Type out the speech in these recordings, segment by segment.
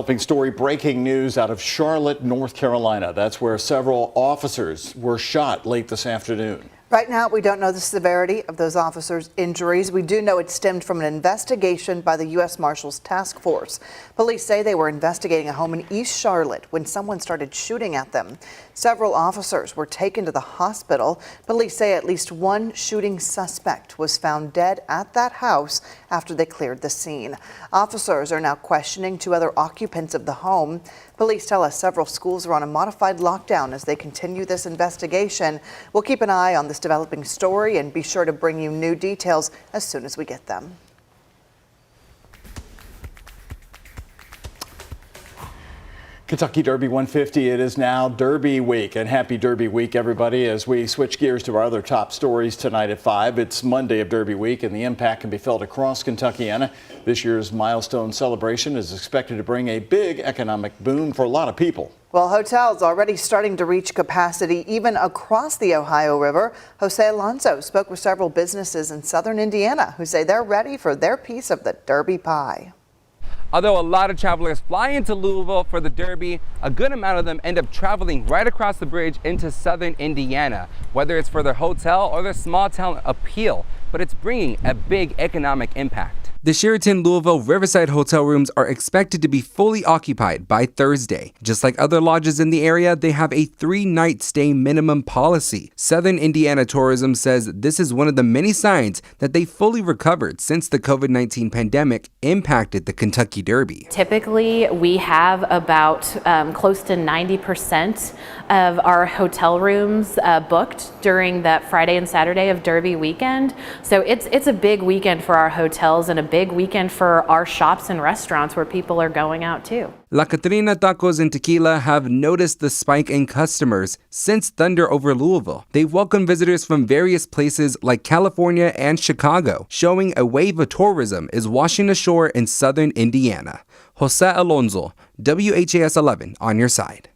Developing story, breaking news out of Charlotte, North Carolina. That's where several officers were shot late this afternoon. Right now, we don't know the severity of those officers' injuries. We do know it stemmed from an investigation by the U.S. Marshals Task Force. Police say they were investigating a home in East Charlotte when someone started shooting at them. Several officers were taken to the hospital. Police say at least one shooting suspect was found dead at that house after they cleared the scene. Officers are now questioning two other occupants of the home. Police tell us several schools are on a modified lockdown as they continue this investigation. We'll keep an eye on this developing story and be sure to bring you new details as soon as we get them. Kentucky Derby 150, it is now Derby week, and happy Derby week, everybody. As we switch gears to our other top stories tonight at 5, it's Monday of Derby week, and the impact can be felt across Kentuckiana. This year's milestone celebration is expected to bring a big economic boom for a lot of people. Well, hotels already starting to reach capacity even across the Ohio River. Jose Alonso spoke with several businesses in southern Indiana who say they're ready for their piece of the Derby pie. Although a lot of travelers fly into Louisville for the Derby, a good amount of them end up traveling right across the bridge into southern Indiana, whether it's for their hotel or their small town appeal, but it's bringing a big economic impact. The Sheraton Louisville Riverside hotel rooms are expected to be fully occupied by Thursday. Just like other lodges in the area, they have a 3-night stay minimum policy. Southern Indiana Tourism says this is one of the many signs that they fully recovered since the COVID-19 pandemic impacted the Kentucky Derby. Typically, we have about close to 90% of our hotel rooms booked during that Friday and Saturday of Derby weekend. So it's a big weekend for our hotels and a big weekend for our shops and restaurants where people are going out too. La Catrina Tacos and Tequila have noticed the spike in customers since Thunder over Louisville. They've welcomed visitors from various places like California and Chicago, showing a wave of tourism is washing ashore in southern Indiana. Jose Alonso, WHAS 11 on your side.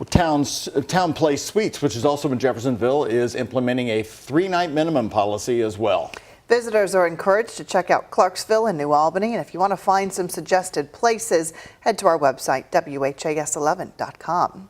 Town Place Suites, which is also in Jeffersonville, is implementing a 3-night minimum policy as well. Visitors are encouraged to check out Clarksville and New Albany, and if you want to find some suggested places, head to our website, WHAS11.com.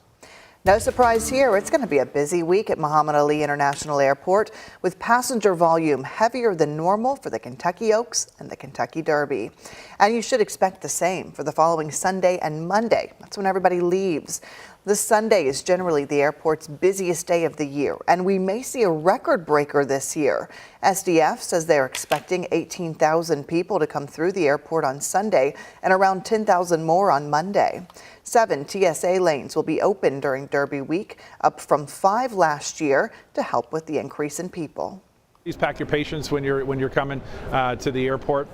No surprise here, it's going to be a busy week at Muhammad Ali International Airport with passenger volume heavier than normal for the Kentucky Oaks and the Kentucky Derby. And you should expect the same for the following Sunday and Monday. That's when everybody leaves. This Sunday is generally the airport's busiest day of the year, and we may see a record breaker this year. SDF says they're expecting 18,000 people to come through the airport on Sunday and around 10,000 more on Monday. 7 TSA lanes will be open during Derby week, up from 5 last year, to help with the increase in people. Please pack your patience when you're coming to the airport.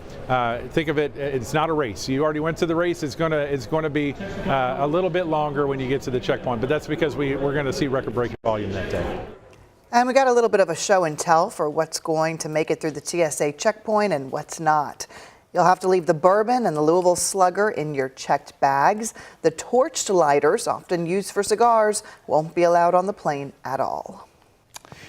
Think of it, it's not a race. You already went to the race. It's going to be a little bit longer when you get to the checkpoint, but that's because we're going to see record-breaking volume that day. And we got a little bit of a show and tell for what's going to make it through the TSA checkpoint and what's not. You'll have to leave the bourbon and the Louisville Slugger in your checked bags. The torched lighters, often used for cigars, won't be allowed on the plane at all.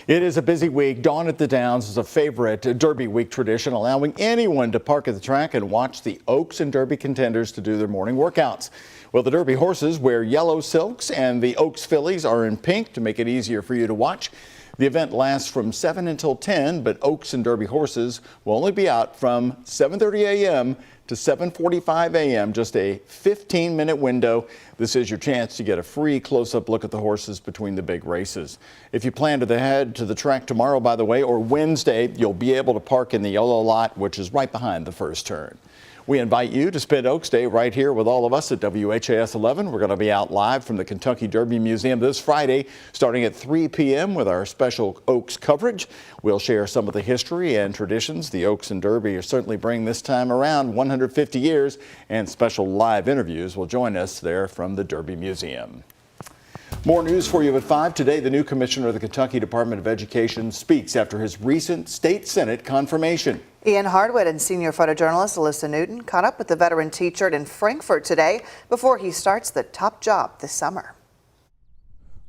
It is a busy week. Dawn at the Downs is a favorite Derby week tradition, allowing anyone to park at the track and watch the Oaks and Derby contenders to do their morning workouts. Well, the Derby horses wear yellow silks and the Oaks fillies are in pink to make it easier for you to watch. The event lasts from 7 until 10, but Oaks and Derby horses will only be out from 7:30 a.m. to 7:45 a.m., just a 15-minute window. This is your chance to get a free close-up look at the horses between the big races. If you plan to head to the track tomorrow, by the way, or Wednesday, you'll be able to park in the yellow lot, which is right behind the first turn. We invite you to spend Oaks Day right here with all of us at WHAS 11. We're going to be out live from the Kentucky Derby Museum this Friday, starting at 3 p.m. with our special Oaks coverage. We'll share some of the history and traditions the Oaks and Derby are certainly bringing this time around 150 years, and special live interviews will join us there from the Derby Museum. More news for you at 5. Today, the new commissioner of the Kentucky Department of Education speaks after his recent state Senate confirmation. Ian Hardwood and senior photojournalist Alyssa Newton caught up with the veteran teacher in Frankfort today before he starts the top job this summer.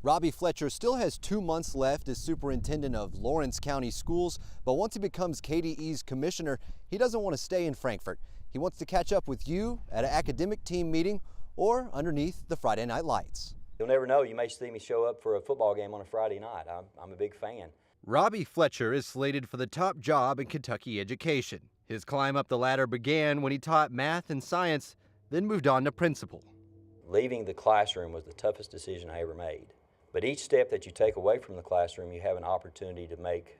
Robbie Fletcher still has 2 months left as superintendent of Lawrence County Schools, but once he becomes KDE's commissioner, he doesn't want to stay in Frankfort. He wants to catch up with you at an academic team meeting or underneath the Friday night lights. You'll never know. You may see me show up for a football game on a Friday night. I'm a big fan. Robbie Fletcher is slated for the top job in Kentucky education. His climb up the ladder began when he taught math and science, then moved on to principal. Leaving the classroom was the toughest decision I ever made. But each step that you take away from the classroom, you have an opportunity to make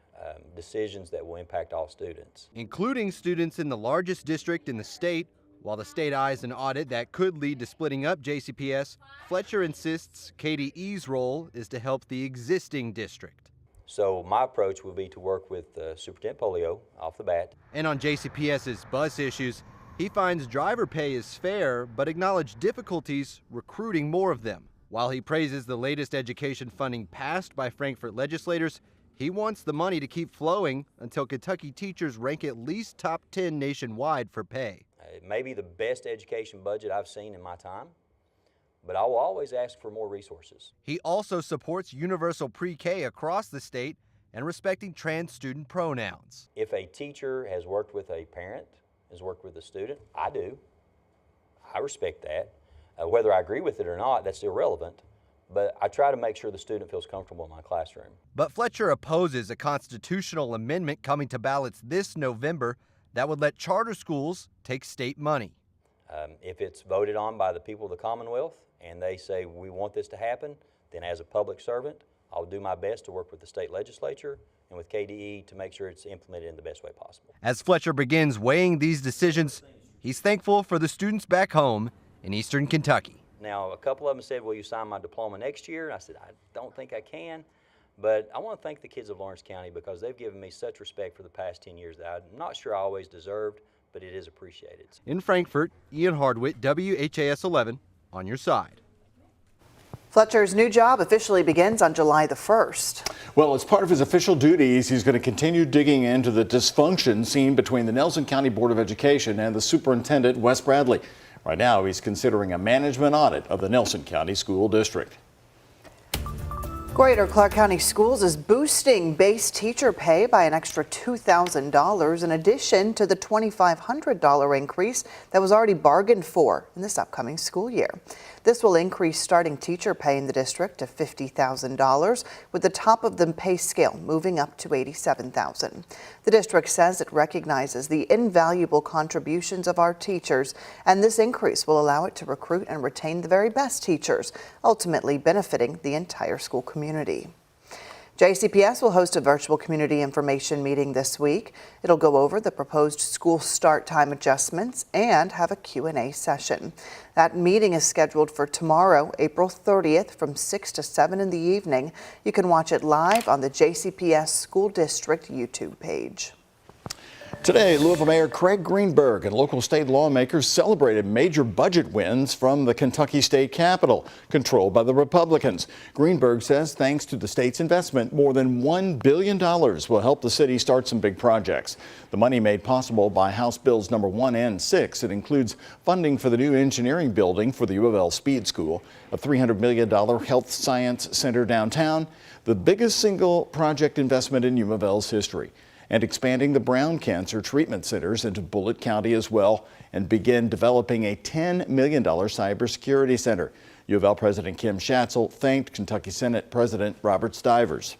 decisions that will impact all students. Including students in the largest district in the state. While the state eyes an audit that could lead to splitting up JCPS, Fletcher insists KDE's role is to help the existing district. So my approach will be to work with Superintendent Polio off the bat. And on JCPS's bus issues, he finds driver pay is fair, but acknowledged difficulties recruiting more of them. While he praises the latest education funding passed by Frankfort legislators, he wants the money to keep flowing until Kentucky teachers rank at least top 10 nationwide for pay. It may be the best education budget I've seen in my time, but I will always ask for more resources. He also supports universal pre-K across the state and respecting trans student pronouns. If a teacher has worked with a parent, has worked with a student, I do. I respect that. Whether I agree with it or not, that's irrelevant. But I try to make sure the student feels comfortable in my classroom. But Fletcher opposes a constitutional amendment coming to ballots this November that would let charter schools take state money. If it's voted on by the people of the Commonwealth and they say we want this to happen, then as a public servant, I'll do my best to work with the state legislature and with KDE to make sure it's implemented in the best way possible. As Fletcher begins weighing these decisions, he's thankful for the students back home in Eastern Kentucky. Now, a couple of them said, will you sign my diploma next year? And I said, I don't think I can. But I want to thank the kids of Lawrence County because they've given me such respect for the past 10 years that I'm not sure I always deserved, but it is appreciated. In Frankfort, Ian Hardwick, WHAS11, on your side. Fletcher's new job officially begins on July the 1st. Well, as part of his official duties, he's going to continue digging into the dysfunction seen between the Nelson County Board of Education and the superintendent, Wes Bradley. Right now, he's considering a management audit of the Nelson County School District. Greater Clark County Schools is boosting base teacher pay by an extra $2,000 in addition to the $2,500 increase that was already bargained for in this upcoming school year. This will increase starting teacher pay in the district to $50,000, with the top of the pay scale moving up to $87,000. The district says it recognizes the invaluable contributions of our teachers, and this increase will allow it to recruit and retain the very best teachers, ultimately benefiting the entire school community. JCPS will host a virtual community information meeting this week. It'll go over the proposed school start time adjustments and have a Q&A session. That meeting is scheduled for tomorrow, April 30th from 6 to 7 in the evening. You can watch it live on the JCPS School District YouTube page. Today, Louisville Mayor Craig Greenberg and local state lawmakers celebrated major budget wins from the Kentucky State Capitol, controlled by the Republicans. Greenberg says thanks to the state's investment, more than $1 billion will help the city start some big projects. The money made possible by House Bills number 1 and 6. It includes funding for the new engineering building for the U of L Speed School, a $300 million health science center downtown, the biggest single project investment in U of L's history, and expanding the Brown Cancer Treatment Centers into Bullitt County as well, and begin developing a $10 million cybersecurity center. U of L President Kim Schatzel thanked Kentucky Senate President Robert Stivers.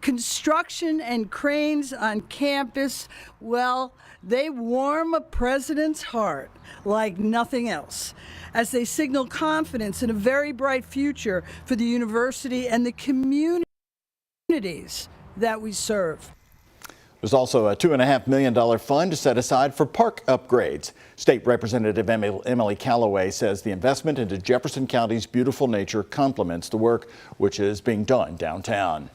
Construction and cranes on campus, well, they warm a president's heart like nothing else, as they signal confidence in a very bright future for the university and the communities that we serve. There's also a $2.5 million fund set aside for park upgrades. State Representative Emily Callaway says the investment into Jefferson County's beautiful nature complements the work which is being done downtown.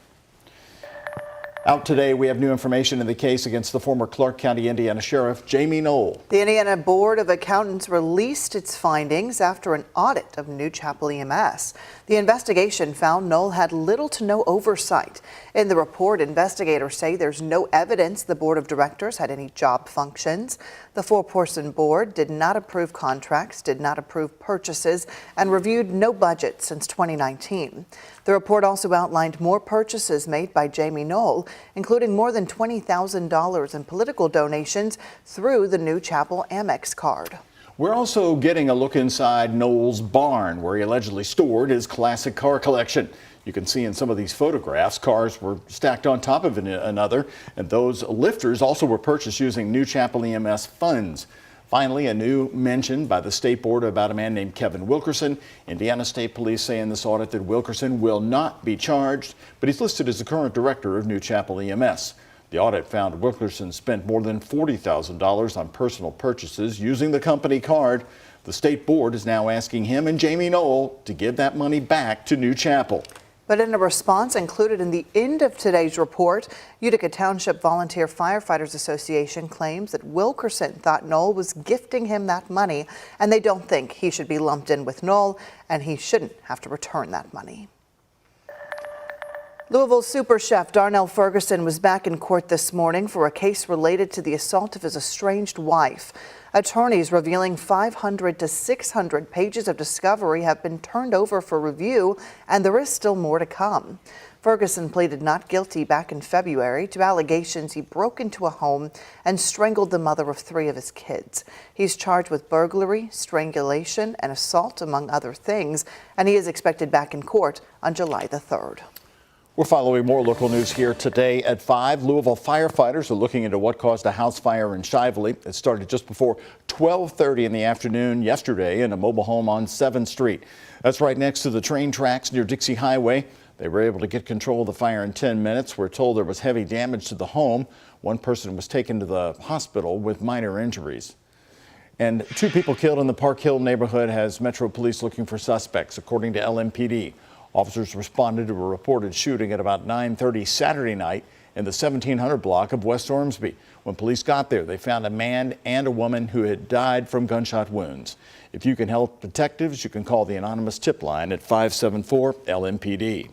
Out today, we have new information in the case against the former Clark County, Indiana Sheriff Jamie Null. The Indiana Board of Accountants released its findings after an audit of New Chapel EMS. The investigation found Null had little to no oversight. In the report, investigators say there's no evidence the board of directors had any job functions. The four-person board did not approve contracts, did not approve purchases, and reviewed no budget since 2019. The report also outlined more purchases made by Jamie Null including more than $20,000 in political donations through the New Chapel Amex card. We're also getting a look inside Null's barn, where he allegedly stored his classic car collection. You can see in some of these photographs, cars were stacked on top of another, and those lifters also were purchased using New Chapel EMS funds. Finally, a new mention by the state board about a man named Kevin Wilkerson. Indiana State Police say in this audit that Wilkerson will not be charged, but he's listed as the current director of New Chapel EMS. The audit found Wilkerson spent more than $40,000 on personal purchases using the company card. The state board is now asking him and Jamie Null to give that money back to New Chapel. But in a response included in the end of today's report, Utica Township Volunteer Firefighters Association claims that Wilkerson thought Null was gifting him that money, and they don't think he should be lumped in with Null, and he shouldn't have to return that money. Louisville super chef Darnell Ferguson was back in court this morning for a case related to the assault of his estranged wife. Attorneys revealing 500 to 600 pages of discovery have been turned over for review, and there is still more to come. Ferguson pleaded not guilty back in February to allegations he broke into a home and strangled the mother of 3 of his kids. He's charged with burglary, strangulation, and assault, among other things, and he is expected back in court on July the 3rd. We're following more local news here today at 5. Louisville firefighters are looking into what caused a house fire in Shively. It started just before 12:30 in the afternoon yesterday in a mobile home on 7th Street. That's right next to the train tracks near Dixie Highway. They were able to get control of the fire in 10 minutes. We're told there was heavy damage to the home. One person was taken to the hospital with minor injuries. And 2 people killed in the Park Hill neighborhood has Metro Police looking for suspects, according to LMPD. Officers responded to a reported shooting at about 9:30 Saturday night in the 1700 block of West Ormsby. When police got there, they found a man and a woman who had died from gunshot wounds. If you can help detectives, you can call the anonymous tip line at 574 LMPD.